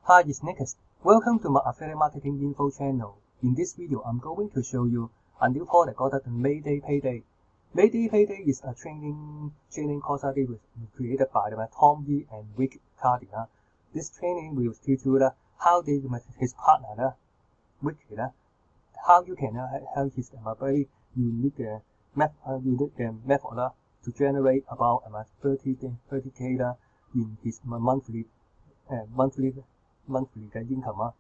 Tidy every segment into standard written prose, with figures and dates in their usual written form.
Hi, it's Nicholas. Welcome to my affiliate marketing info channel. In this video, I'm going to show you a new product called the Mayday Payday. Mayday Payday is a training course that was created by Tom Yi and Rick Cardi. This training will teach you how they his partner Rick how you can have his very unique method to generate about 30k in his monthly income.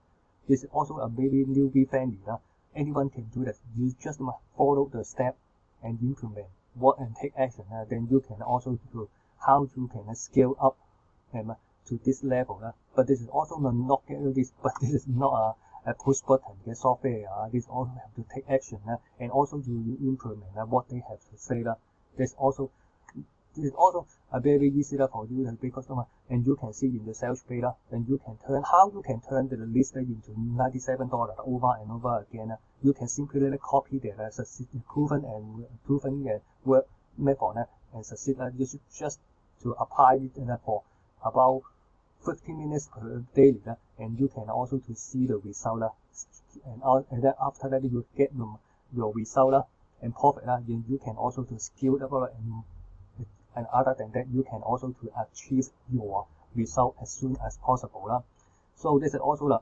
This is also a very newbie friendly. Anyone can do that. You just follow the step and implement what and take action. Then you can also do how you can scale up to this level. But this is also not this. But this is not a push button software. This also have to take action and also you implement what they have to say. This is also a very easy for you to be customer, and you can see in the sales page, and you can turn the list into $97 over and over again. You can simply copy the proven work method and succeed. You should just to apply it for about 15 minutes per daily, and you can also to see the result. And then after that you get your result and profit. You can also to scale up and other than that, you can also to achieve your result as soon as possible. So this is also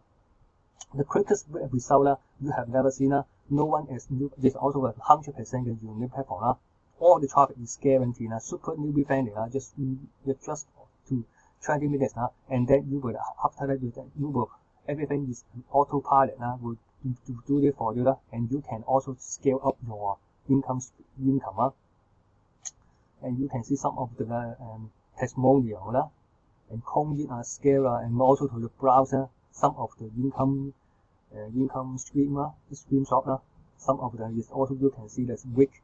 the quickest result you have never seen. No one is new. This is also a 100% unique platform. All the traffic is guaranteed. Super newbie friendly. Just to 20 minutes and then you will after that you will everything is autopilot will do it for you and you can also scale up your income. And you can see some of the testimonial and comment scale and also to the browser some of the income screenshot. Some of them is also you can see this week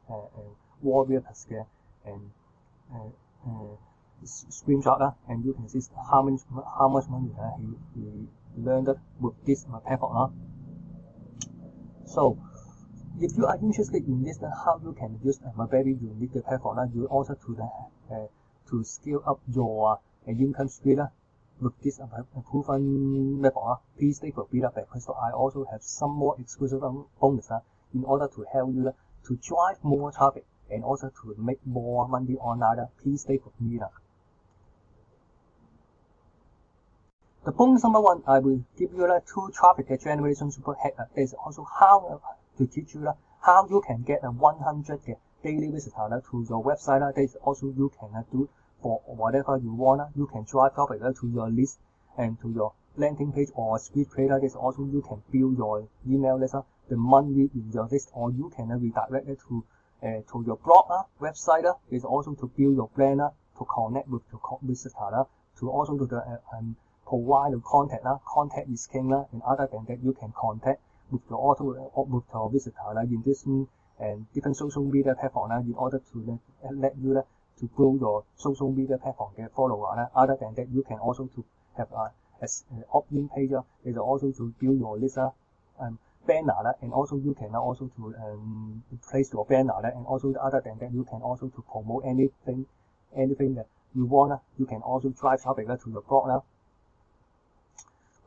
warrior scale and screenshot and you can see how much money he learned with this platform. So if you are interested in this, how you can use a very unique platform, you also to scale up your income stream with this proven method. Please stay for feedback because I also have some more exclusive bonus in order to help you to drive more traffic and also to make more money online. Please stay with me. The bonus number one, I will give you 2 traffic generation super hack. There's also how to teach you how you can get 100 daily visitor to your website. There's also you can do for whatever you want. You can drive traffic to your list and to your landing page or script creator. There's also you can build your email list, the money in your list, or you can redirect it to your blog website. There's also to build your brand to connect with the visitor, to also to the provide the contact. Contact is king, and other than that you can contact with your visitor in this and different social media platform in order to let you to grow your social media platform follower. Other than that, you can also to have as opt-in page. Is also to build your list banner and also you can also to place your banner and also other than that you can also to promote anything that you want. You can also drive traffic to your blog.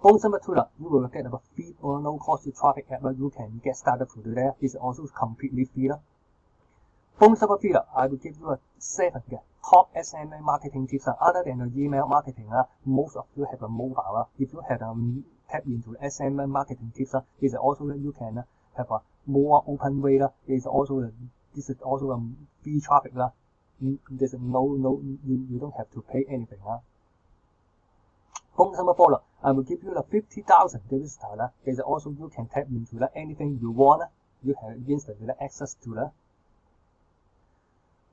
Bonus number 2, you will get a free or no cost traffic app. You can get started to do that. It's also completely free. Bonus number 3, I will give you 7 top SMA marketing tips. Other than the email marketing, most of you have a mobile. If you have tap into SMA marketing tips, is also you can have a more open way. This is also a free traffic. There's you don't have to pay anything. Bonus number 4, I will give you 50,000 visitors. There's also you can tap into anything you want. You have instantly access to.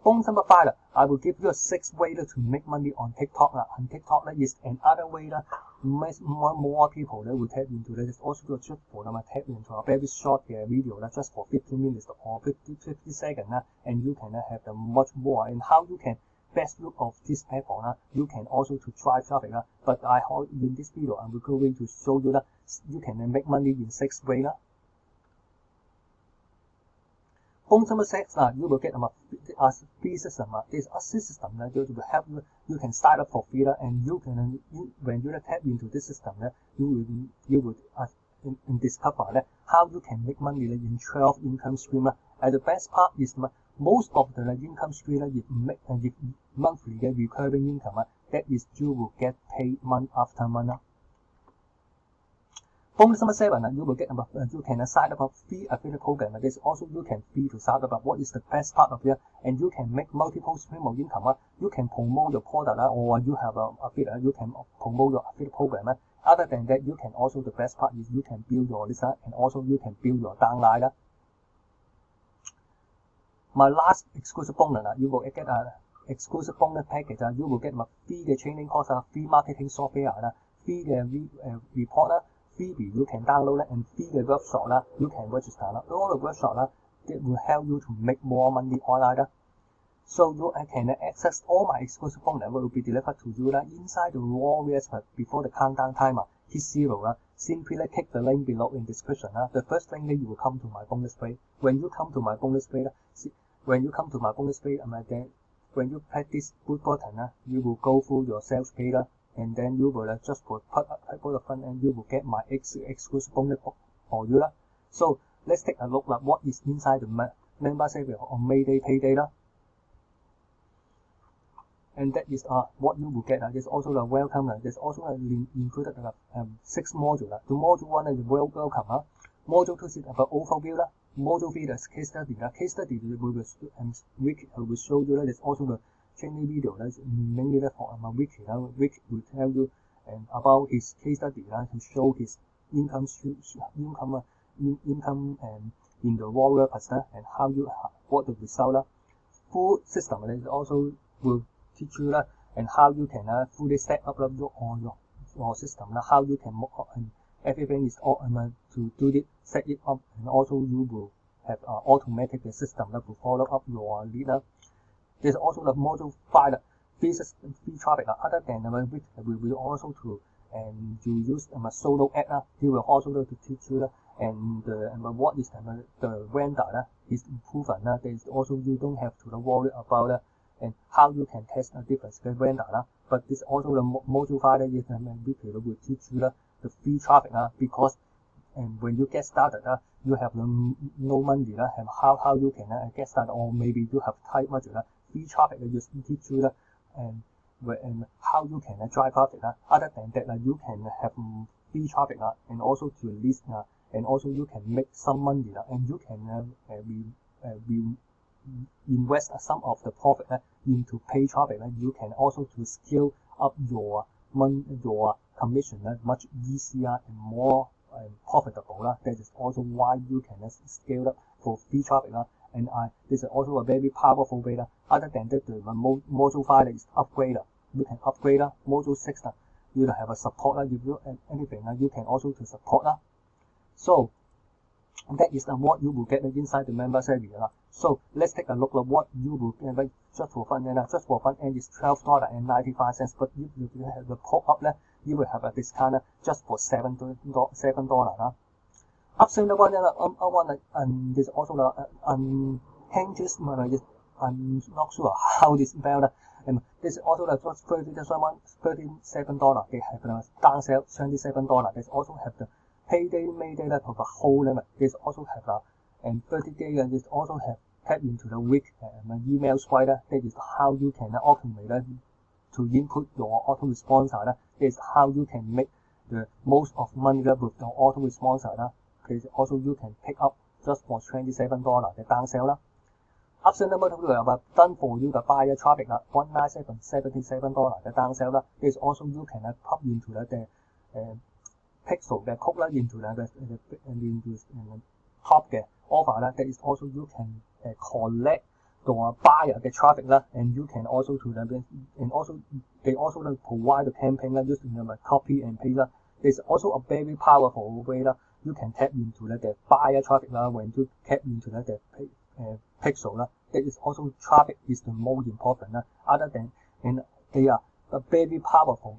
Bonus number 5, I will give you 6 ways to make money on TikTok. On TikTok is another way more people will tap into this. It's also good for them tap into a very short video just for 15 minutes or 50 seconds, and you can have much more. And how you can best look of this platform, you can also to drive traffic. But I hope in this video I'm going to show you you can make money in 6 ways. bonus number 6 you will get a free system. This system will help you. You can sign up for free and you can when you tap into this system you will discover how you can make money in 12 income stream. And the best part is most of the income stream is monthly recurring income. That is, you will get paid month after month. Bonus number 7, you will get you can sign up a free affiliate program. This also you can free to sign up. What is the best part of it? And you can make multiple stream of income. You can promote your product or you have a affiliate. You can promote your affiliate program. Other than that, you can also, the best part is you can build your list and also you can build your downline. My last exclusive bonus, you will get a exclusive bonus package. You will get my free training course, free marketing software, free report, freebie you can download and free workshop you can register. All the workshop that will help you to make more money online. So you can access all my exclusive bonus will be delivered to you inside the raw website before the countdown timer hit 0. Simply click the link below in description. The first thing you will come to my bonus page. When you come to my bonus page, when you press this boot button, you will go through your sales page and then you will just put the fund and you will get my exclusive bonus for you. So let's take a look at what is inside the member service on Mayday Payday. And that is what you will get. There's also the welcome. There's also included 6 modules. The module 1 is welcome. Module 2 is about overview. Module 3 is case study. Case study will show you. There's also the training video. That's mainly for Wiki. Wiki will tell you about his case study to show his income in the raw workers and what the result. Full system is also will teach you and how you can fully set up your system, how you can everything is all to do it, set it up, and also you will have automatic system to follow up your leader. There's also the module 5, free traffic. Other than we will also to use solo ad. He will also to teach you and what is the vendor is proven. There is also you don't have to worry about and how you can test a different vendor. But this also the module 5 is will teach you the free traffic because when you get started you have no money and how you can get started, or maybe you have tight budget. Free traffic will teach you and how you can drive traffic. Other than that you can have free traffic and also to list and also you can make some money and you can invest some of the profit into paid traffic. You can also to scale up your commission much easier and more profitable. That is also why you can scale up for free traffic. And this is also a very powerful way. Other than that, the module 5 is upgrade. You can upgrade. Module 6 you have a support. If you anything you can also to support. So that is what you will get inside the member service. So let's take a look at what you will get just for fun. Just for fun and it's $12.95. But if you have the pop-up, you will have a discount just for $7. Upsell number 1 is also the changes. I'm not sure how this spelled. And this is also the just $37. They have the downsell $27. They also have the Payday Mayday for the whole limit. They also have and 30 days and they also have tap into the week email spider. That is how you can automate to input your autoresponder. That is how you can make the most of money with the autoresponder. Also you can pick up just for $27 the downsell. Option number 2 about done for you the buyer traffic $197.77 the downsell. This also you can pop into the pixel 嘅曲into the top 嘅 offer. That is also you can collect the buyer 嘅 traffic and you can also to them and also they also provide the campaign using copy and paste. There's also a very powerful way you can tap into the buyer traffic when you tap into the pixel. That is also traffic is the most important. Other than and they are a very powerful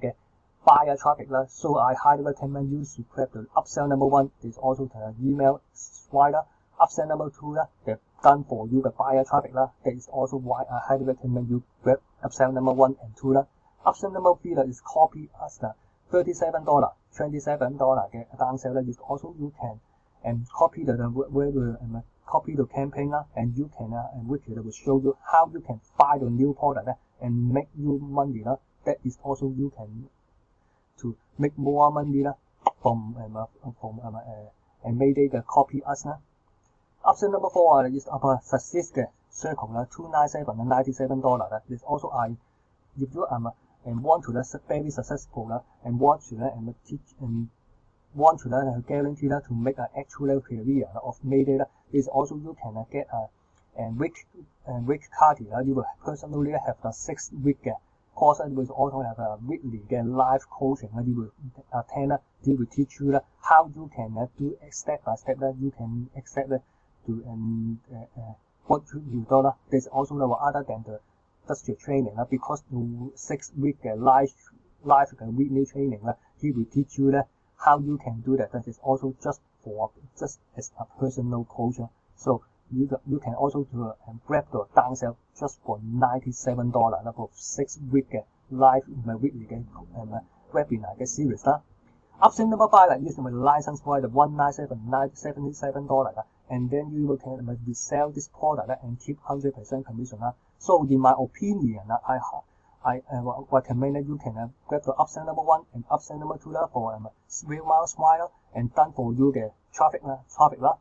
buyer traffic. So I highly recommend you to grab the upsell number 1. There's also the email slider. Upsell number 2, the done for you嘅 buyer traffic 啦。That is also why I highly recommend you grab upsell number 1 and 2啦。Upsell number 3啦 is copy us 啦，$37 $27嘅 downsell 啦。Also you can copy the copy the campaign 啦，and you can and which will show you how you can find the new product 咧，and make you money 啦。That is also you can to make more money 啦，from Mayday 嘅 copy us 啦。Option number 4is success 嘅 circle 啦，297啦，$97啦。This also if you want to very successful 啦，and want to teach and want to guarantee to make an actual career of Mayday 啦。This also you can get week card 啦。You will personally have the 6 week 嘅 course. You will also have a weekly 嘅 live coaching 啦。You will attend 啦。They will teach you 啦 how you can do step by step 啦。You can accept 咧to what you do 啦。There's also other than the industrial training 啦，because you 6 week 嘅 live 嘅 weekly training 啦。He will teach you 咧 how you can do that. That is also just as a personal coach. So you can also do grab the downsell just for $97啦，for 6 week 嘅 live weekly 嘅webinar 嘅 series 啦。Option number 5 use my license price $197 啦，and then you can resell this product and keep 100% commission 啦。So in my opinion, I recommend that you can grab the option number 1 and option number 2 for real miles mile and done for you 嘅 traffic 啦。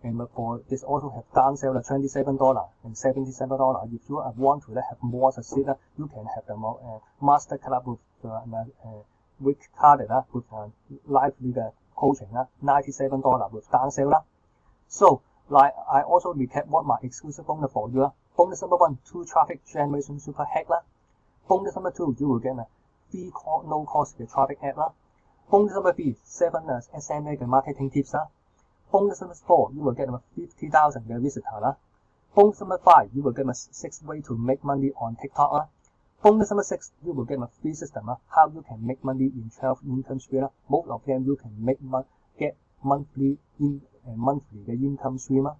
And for this also have downsell $27 and $77. If you want to have more success, you can have the master club with week card with live coaching $97 with downsell 啦。So like I also recap what my exclusive bonus for you. Bonus number 1, 2 traffic generation super hack 啦。Bonus number 2, you will get a free no cost 嘅 traffic app 啦。Bonus number 3, 7 SMA 嘅 marketing tips 啦。Bonus number 4, you will get 50,000 嘅 visitor 啦。Bonus number 5, you will get 6 way to make money on TikTok 啦。Bonus number 6, you will get a free system how you can make money in 12 income stream 啦。Most of them you can get monthly 嘅 income stream 啦。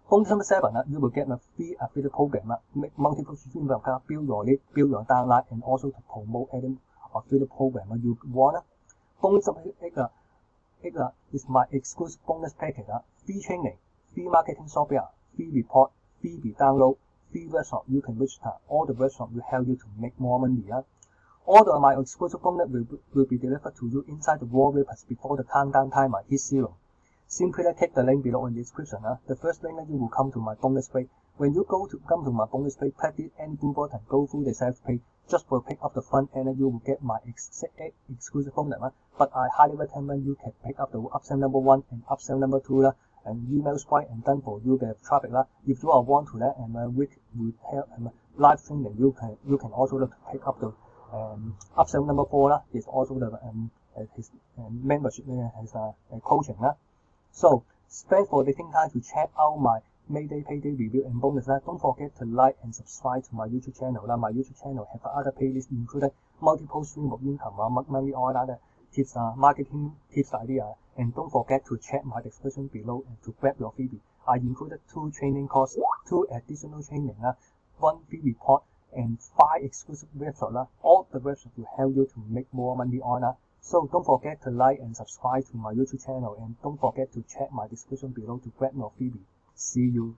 Bonus number 7 you will get a free affiliate program make multiple stream build your lead, build your downline, and also to promote any affiliate program you want. Bonus number 8 is my exclusive bonus package free training, free marketing software, free report, freebie download, free workshop you can register. All the workshop will help you to make more money. All of my exclusive bonus will be delivered to you inside the Warrior Pass before the countdown timer hits 0. Simply click the link below in the description. The first link you will come to my bonus page. When you come to my bonus page, practice any blue button, go through the sales page just for pick up the fund, and you will get my exclusive bonus. But I highly recommend you can pick up the upsell number 1 and upsell number 2 and email swipe and done for you the traffic. If you want to and which will help live training, you can also pick up the upsell number 4 is also the his membership his coaching. So thanks for taking time to check out my Mayday Payday review and bonus. Don't forget to like and subscribe to my YouTube channel. My YouTube channel have other playlists including multiple stream of income, money order tips, marketing tips idea, and don't forget to check my description below and to grab your freebie. I included 2 training courses, 2 additional training, 1 free report, and 5 exclusive websites. All the websites will help you to make more money on. So don't forget to like and subscribe to my YouTube channel, and don't forget to check my description below to grab your freebie. See you.